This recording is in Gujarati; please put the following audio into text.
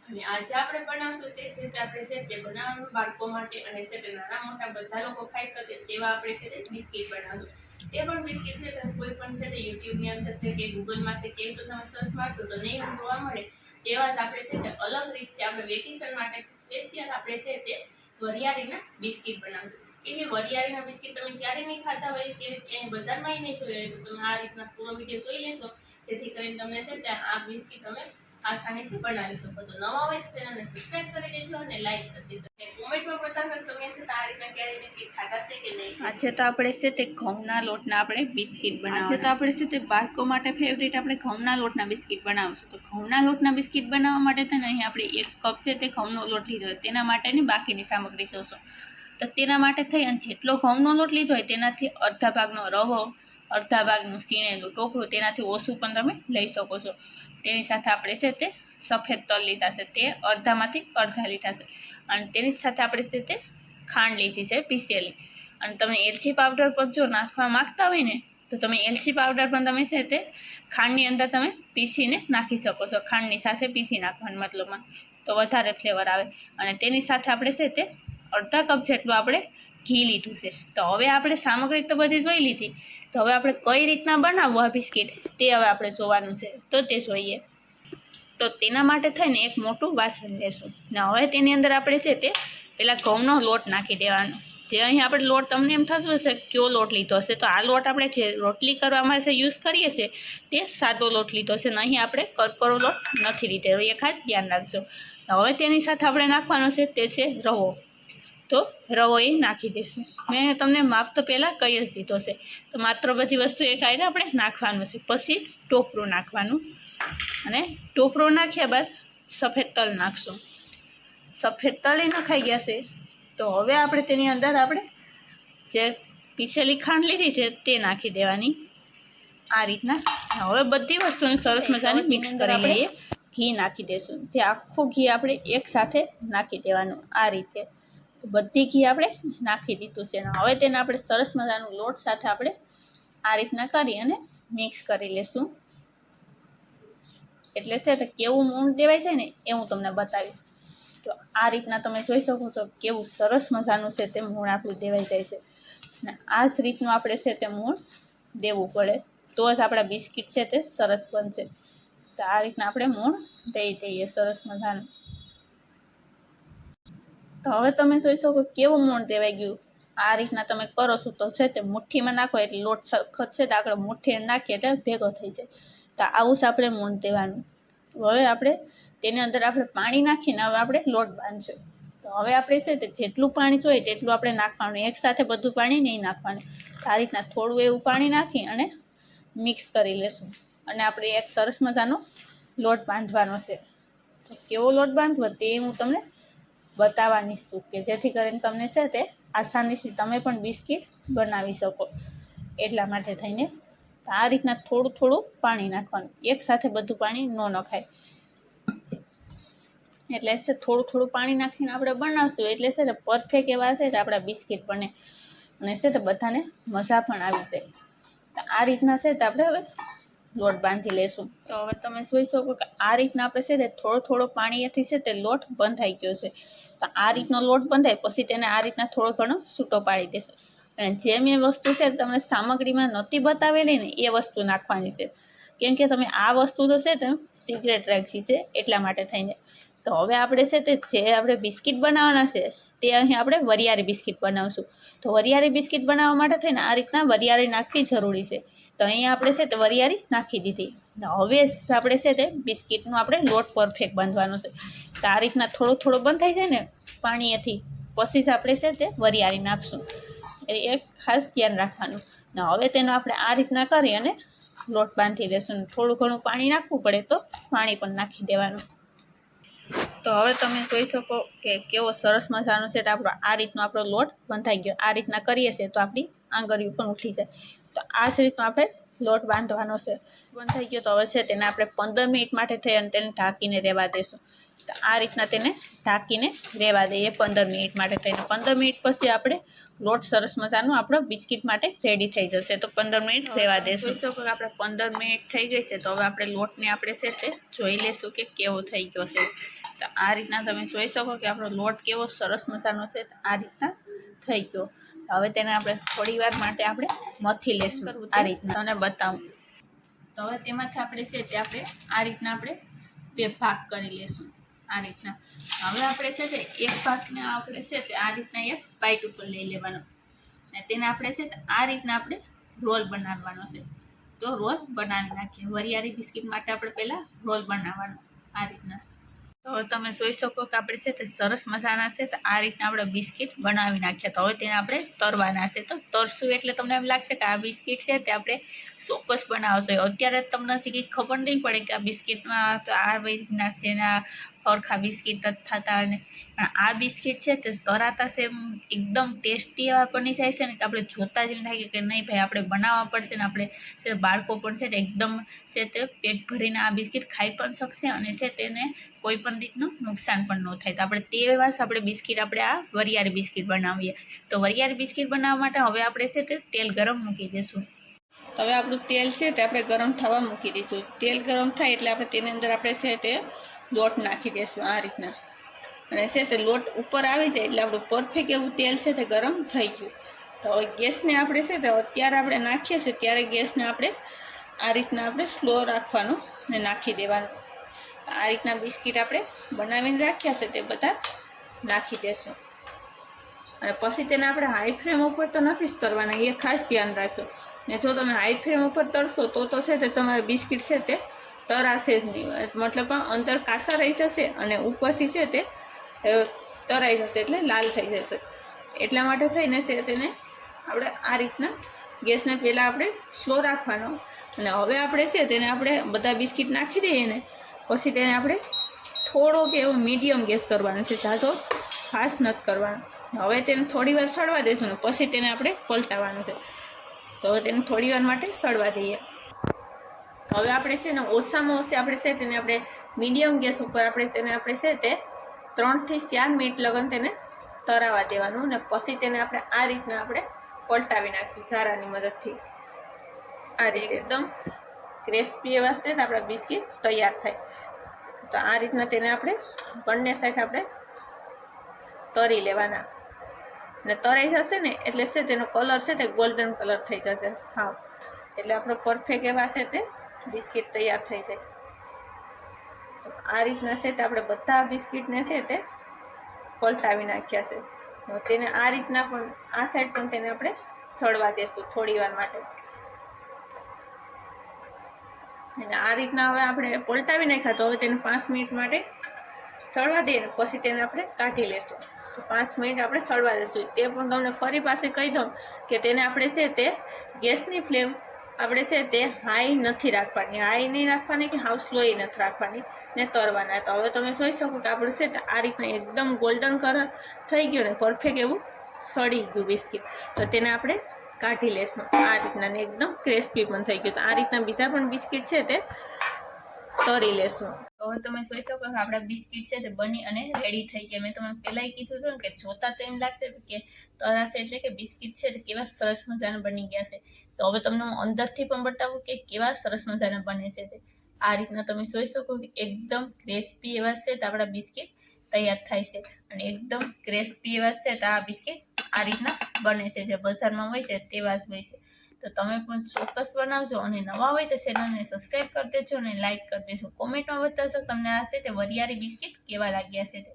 અને આજે આપણે બનાવશું તે છે તે આપણે છે તે બનાવવાનું બાળકો માટે અને છે તે નાના મોટા બધા લોકો ખાઈ શકે તેવા આપણે છે તે બિસ્કિટ બનાવશું. તે પણ બિસ્કિટ છે તમે કોઈ પણ છે તે યુટ્યુબની અંદર છે કે ગૂગલમાં છે કે તમે સર્ચ મારશો તો નહીં જોવા મળે તેવા જ આપણે છે તે અલગ રીતે આપણે વેકેશન માટે સ્પેશિયલ આપણે છે તે વરિયાળીના બિસ્કિટ બનાવશું. કે વરિયાળીના બિસ્કિટ તમે ક્યારે નહીં ખાતા હોય કે ક્યાંય બજારમાં નહીં જોઈ હોય તો તમે આ રીતના પૂરો વિડીયો જોઈ લેજો જેથી કરીને તમને છે તે આ બિસ્કિટ તમે આસાનીથી બનાવી શકો. તો નવા હોય તો ચેનલને સબસ્ક્રાઇબ કરી દેજો અને લાઈક કરી દેજો અને કોમેન્ટમાં બતાવો કે તમે છે આ રીતના ક્યારે બિસ્કિટ ખાતા છે કે નહીં. આજે તો આપણે છે તે ઘઉંના લોટના આપણે બિસ્કિટ બનાવવાના. આજે તો આપણે છે તે બાળકો માટે ફેવરિટ આપણે ઘઉંના લોટના બિસ્કિટ બનાવશું. તો ઘઉંના લોટના બિસ્કિટ બનાવવા માટે તો અહીં આપણે 1 કપ છે તે ઘઉંનો લોટ લીધો હોય તેના માટેની બાકીની સામગ્રી જોશો. તો તેના માટે થઈ અને જેટલો ઘઉંનો લોટ લીધો હોય તેનાથી અડધા ભાગનો રવો, અડધા ભાગનું સીણેલું ટોપરું, તેનાથી ઓછું પણ તમે લઈ શકો છો. તેની સાથે આપણે છે તે સફેદ તલ લીધા છે તે અડધામાંથી અડધા લીધા છે અને તેની સાથે આપણે છે તે ખાંડ લીધી છે પીસેલી. અને તમે એલચી પાવડર પર જો નાખવા માગતા હોય ને તો તમે એલચી પાવડર પણ તમે છે તે ખાંડની અંદર તમે પીસીને નાખી શકો છો. ખાંડની સાથે પીસી નાખવાનું મતલબમાં તો વધારે ફ્લેવર આવે. અને તેની સાથે આપણે છે તે અડધા કપ જેટલું આપણે ઘી લીધું છે. તો હવે આપણે સામગ્રી તો બધી જોઈ લીધી, તો હવે આપણે કઈ રીતના બનાવવું આ બિસ્કિટ તે હવે આપણે જોવાનું છે. તો તે જોઈએ. તો તેના માટે થઈને એક મોટું વાસણ લેશું ને હવે તેની અંદર આપણે છે તે પહેલાં ઘઉંનો લોટ નાખી દેવાનો. જે અહીં આપણે લોટ તમને એમ થતું હશે કયો લોટ લીધો હશે, તો આ લોટ આપણે જે રોટલી કરવામાં છે યુઝ કરીએ છીએ તે સાદો લોટ લીધો છે ને અહીં આપણે કરકરો લોટ નથી લીધેલો, એ ખાસ ધ્યાન રાખજો. હવે તેની સાથે આપણે નાખવાનો છે તે છે રવો. તો રવો એ નાખી દઈશું. મેં તમને માપ તો પહેલાં કહી જ દીધો છે. તો માત્ર બધી વસ્તુ એક આઈને આપણે નાખવાનું છે. પછી ટોપરું નાખવાનું અને ટોપરું નાખ્યા બાદ સફેદ તલ નાખશું. સફેદ તલ એ નખાઈ ગયા છે તો હવે આપણે તેની અંદર આપણે જે પીસેલી ખાંડ લીધી છે તે નાખી દેવાની આ રીતના. હવે બધી વસ્તુને સરસ મજાની મિક્સ કરી લઈએ. ઘી નાખી દઈશું. તે આખું ઘી આપણે એકસાથે નાખી દેવાનું આ રીતે. તો બધી ઘી આપણે નાખી દીધું છે. હવે તેને આપણે સરસ મજાનું લોટ સાથે આપણે આ રીતના કરી અને મિક્સ કરી લેશું. એટલે છે તો કેવું મૂણ દેવાય છે ને એ હું તમને બતાવીશ. તો આ રીતના તમે જોઈ શકો છો કેવું સરસ મજાનું છે તે મૂણ આપણું દેવાઈ જાય છે. ને આ જ રીતનું આપણે છે તે મૂણ દેવું પડે તો જ આપણા બિસ્કિટ છે તે સરસ બનશે. તો આ રીતના આપણે મૂણ દઈ દઈએ સરસ મજાનું. તો હવે તમે જોઈ શકો કેવું મૂણ દેવાઈ ગયું. આ રીતના તમે કરો છો તો છે તે મુઠ્ઠીમાં નાખો એટલે લોટ સખત છે તો આપણે મુઠ્ઠી નાખીએ એટલે ભેગો થઈ જાય. તો આવું જ આપણે મૂણ દેવાનું. હવે આપણે તેની અંદર આપણે પાણી નાખીને હવે આપણે લોટ બાંધશું. તો હવે આપણે છે તે જેટલું પાણી જોઈએ તેટલું આપણે નાખવાનું, એકસાથે બધું પાણી નહીં નાખવાનું. આ રીતના થોડું એવું પાણી નાખી અને મિક્સ કરી લેશું અને આપણે એક સરસ મજાનો લોટ બાંધવાનો છે. તો કેવો લોટ બાંધવો તે હું તમને બતાવવાની છું કે જેથી કરીને તમને છે તે આસાનીથી તમે પણ બિસ્કિટ બનાવી શકો. એટલા માટે થઈને આ રીતના થોડું થોડું પાણી નાખવાનું, એકસાથે બધું પાણી ન નખાય. એટલે છે થોડું થોડું પાણી નાખીને આપણે બનાવશું એટલે છે ને પરફેક્ટ એવા છે તો આપણા બિસ્કિટ બને અને છે તો બધાને મજા પણ આવી જાય. તો આ રીતના છે તો આપણે હવે લોટ બાંધી લેશું. તો હવે તમે જોઈ શકો કે આ રીતના આપણે છે તે થોડો થોડો પાણીથી છે તે લોટ બંધાઈ ગયો છે. તો આ રીતનો લોટ બંધાય પછી તેને આ રીતના થોડો ઘણો છૂટો પાડી દેશું. અને જે મેં વસ્તુ છે તમને સામગ્રીમાં નહોતી બતાવેલી ને એ વસ્તુ નાખવાની છે. કેમ કે તમે આ વસ્તુ તો છે તેમ સિક્રેટ રાખી છે એટલા માટે થઈને. તો હવે આપણે છે તે જે આપણે બિસ્કિટ બનાવવાના છે તે અહીં આપણે વરિયાળી બિસ્કિટ બનાવશું. તો વરિયાળી બિસ્કિટ બનાવવા માટે થઈને આ રીતના વરિયાળી નાખવી જરૂરી છે. તો અહીંયા આપણે છે તે વરિયાળી નાખી દીધી. હવે આપણે છે તે બિસ્કિટનો આપણે લોટ પરફેક્ટ બાંધવાનો છે. તો આ રીતના થોડો થોડો બંધાઈ જાય ને પાણીએથી પછી જ આપણે છે તે વરિયાળી નાખશું. એ ખાસ ધ્યાન રાખવાનું. ને હવે તેનો આપણે આ રીતના કરી અને લોટ બાંધી દેશું. થોડું ઘણું પાણી નાખવું પડે તો પાણી પણ નાખી દેવાનું. તો હવે તમે જોઈ શકો કે કેવો સરસ મજાનો છે તો આપણો આ રીતનો આપણો લોટ બંધાઈ ગયો. આ રીતના કરીએ છીએ તો આપણી આંગળીઓ પણ ઉઠી જાય. તો આ જ રીતનો આપણે લોટ બાંધવાનો છે. બંધાઈ ગયો તો હવે છે તેને આપણે 15 મિનિટ માટે થઈ અને તેને ઢાંકીને રહેવા દઈશું. તો આ રીતના તેને ઢાંકીને રહેવા દઈએ 15 મિનિટ માટે થઈને. 15 મિનિટ પછી આપણે લોટ સરસ મજાનો આપણો બિસ્કિટ માટે રેડી થઈ જશે. તો 15 મિનિટ રહેવા દઈશું. જોઈ શકો કે આપણે 15 મિનિટ થઈ ગઈ છે. તો હવે આપણે લોટને આપણે છે તે જોઈ લઈશું કે કેવો થઈ ગયો છે. તો આ રીતના તમે જોઈ શકો કે આપણો લોટ કેવો સરસ મજાનો છે. તો આ રીતના થઈ ગયો. હવે તેને આપણે થોડી વાર માટે આપણે મથી લેશું. આ રીતના તમને બતાવું. તો હવે તેમાંથી આપણે છે તે આપણે આ રીતના આપણે 2 ભાગ કરી લેશું. આ રીતના હવે આપણે છે તે એક ભાગને આપણે છે તે આ રીતના એક પાઇટ ઉપર લઈ લેવાનો અને તેને આપણે છે તે આ રીતના આપણે રોલ બનાવવાનો છે. તો રોલ બનાવી નાખીએ. વરિયાળી બિસ્કિટ માટે આપણે પહેલાં રોલ બનાવવાનો આ રીતના. તો તમે જોઈ શકો કે આપણે છે તે સરસ મજાના છે. તો આ રીતના આપણે બિસ્કિટ બનાવી નાખ્યા. તો હવે તેને આપણે તરવાના છે. તો તરશું એટલે તમને એમ લાગશે કે આ બિસ્કિટ છે તે આપણે ચોક્કસ બનાવવો જોઈએ. અત્યારે તમને કંઈ ખબર નહીં પડે કે આ બિસ્કિટમાં તો આ રીતના છે ને આ ફરખા બિસ્કિટ જ થતા. અને પણ આ બિસ્કિટ છે તે તરાતા છે એકદમ ટેસ્ટી એવા બની જાય છે ને કે આપણે જોતા જ એમ થાય કે નહીં ભાઈ આપણે બનાવવા પડશે ને આપણે છે બાળકો પણ છે તે એકદમ છે તે પેટ ભરીને આ બિસ્કિટ ખાઈ પણ શકશે અને છે તેને કોઈ પણ રીતનું નુકસાન પણ ન થાય. તો આપણે તે વાસ આપણે બિસ્કિટ આપણે આ વરિયાળી બિસ્કિટ બનાવીએ. તો વરિયાળી બિસ્કિટ બનાવવા માટે હવે આપણે છે તે તેલ ગરમ મૂકી દઈશું. તો હવે આપણું તેલ છે તે આપણે ગરમ થવા મૂકી દીધું. તેલ ગરમ થાય એટલે આપણે તેની અંદર આપણે છે તે લોટ નાખી દઈશું આ રીતના. અને છે તે લોટ ઉપર આવી જાય એટલે આપણું પરફેક્ટ એવું તેલ છે તે ગરમ થઈ ગયું. તો હવે ગેસને આપણે છે તે અત્યારે આપણે નાખીએ છીએ ત્યારે ગેસને આપણે આ રીતના આપણે સ્લો રાખવાનો અને નાખી દેવાનું. આ રીતના બિસ્કિટ આપણે બનાવીને રાખ્યા છે તે બધા નાખી દેશું. અને પછી તેને આપણે હાઈ ફ્લેમ ઉપર તો નથી જ તરવાના, એ ખાસ ધ્યાન રાખજો. ને જો તમે હાઈ ફ્લેમ ઉપર તરશો તો છે તે તમારા બિસ્કિટ છે તે તરાશે જ નહીં. મતલબ અંદર કાસા રહી જશે અને ઉપરથી છે તે તરાઈ જશે એટલે લાલ થઈ જશે. એટલા માટે થઈને છે તેને આપણે આ રીતના ગેસને પહેલાં આપણે સ્લો રાખવાનો. અને હવે આપણે છે તેને આપણે બધા બિસ્કિટ નાખી દઈએ ને પછી તેને આપણે થોડોક એવો મીડિયમ ગેસ કરવાનો છે, ઝાઝો ફાસ્ટ નથી કરવાનો. હવે તેને થોડી વાર સળવા દઈશું ને પછી તેને આપણે પલટાવવાનું છે. તો હવે તેને થોડી વાર માટે સળવા દઈએ. હવે આપણે છે ને ઓછામાં ઓછી આપણે છે તેને આપણે મીડિયમ ગેસ ઉપર આપણે છે તે 3 થી 4 મિનિટ લગન તેને તરાવા દેવાનું. ને પછી તેને આપણે આ રીતના આપણે પલટાવી નાખીશું ઝારાની મદદથી. આ રીતે એકદમ ક્રિસ્પી એવા છે તો આપણા બિસ્કિટ તૈયાર થાય. તો આ રીતના તેને આપણે બંને સાઈડ આપણે તરી લેવાના. ને તરાઈ જશે ને એટલે છે તેનો કલર છે તે ગોલ્ડન કલર થઈ જશે. હા, એટલે આપણો પરફેક્ટ એવા છે તે બિસ્કિટ તૈયાર થઈ જાય. તો આ રીતના છે તે આપણે બધા બિસ્કિટને છે તે પલટાવી નાખ્યા છે. તેને આ રીતના પણ આ સાઈડ પણ તેને આપણે સળવા દઈશું થોડી વાર માટે. અને આ રીતના હવે આપણે પલટાવી નાખ્યા તો હવે તેને 5 મિનિટ માટે સળવા દઈએ ને પછી તેને આપણે કાઢી લેશું. તો 5 મિનિટ આપણે સળવા દઈશું. તે પણ તમને ફરી પાસે કહી દઉં કે તેને આપણે છે તે ગેસની ફ્લેમ આપણે છે તે હાઈ નથી રાખવાની, હાઈ નહીં રાખવાની કે હાવ સ્લોય નથી રાખવાની ને તરવાના. તો હવે તમે જોઈ શકો કે આપણું છે તે આ રીતના એકદમ ગોલ્ડન કલર થઈ ગયું ને પરફેક્ટ એવું સળી ગયું બિસ્કિટ. તો તેને આપણે કાઢી લેશું આ રીતના ને એકદમ ક્રિસ્પી પણ થઈ ગયું. તો આ રીતના બીજા પણ બિસ્કિટ છે તે તરી લેશું. તો હવે તમે જોઈ શકો કે આપણા બિસ્કિટ છે તે બની અને રેડી થઈ ગયા. મેં તમને પહેલાંય કીધું હતું ને કે જોતા તો એમ લાગશે કે તરાશે એટલે કે બિસ્કિટ છે તે કેવા સરસ મજાના બની ગયા છે. તો હવે તમને હું અંદરથી પણ બતાવું કે કેવા સરસ મજાના બને છે તે. આ રીતના તમે જોઈ શકો કે એકદમ ક્રિસ્પી એવા છે તો આપણા બિસ્કિટ તૈયાર થાય છે. અને એકદમ ક્રિસ્પી એવા છે તો આ બિસ્કિટ આ રીતના બને છે જે બજારમાં હોય છે તેવા જ હોય છે. તો તમે પણ ચોક્કસ બનાવજો અને નવા હોય તો ચેનલને સબસ્ક્રાઈબ કરી દેજો અને લાઇક કરી દેજો. કોમેન્ટમાં બતાવજો તમને આ છે તે વરિયાળી બિસ્કિટ કેવા લાગ્યા છે તે.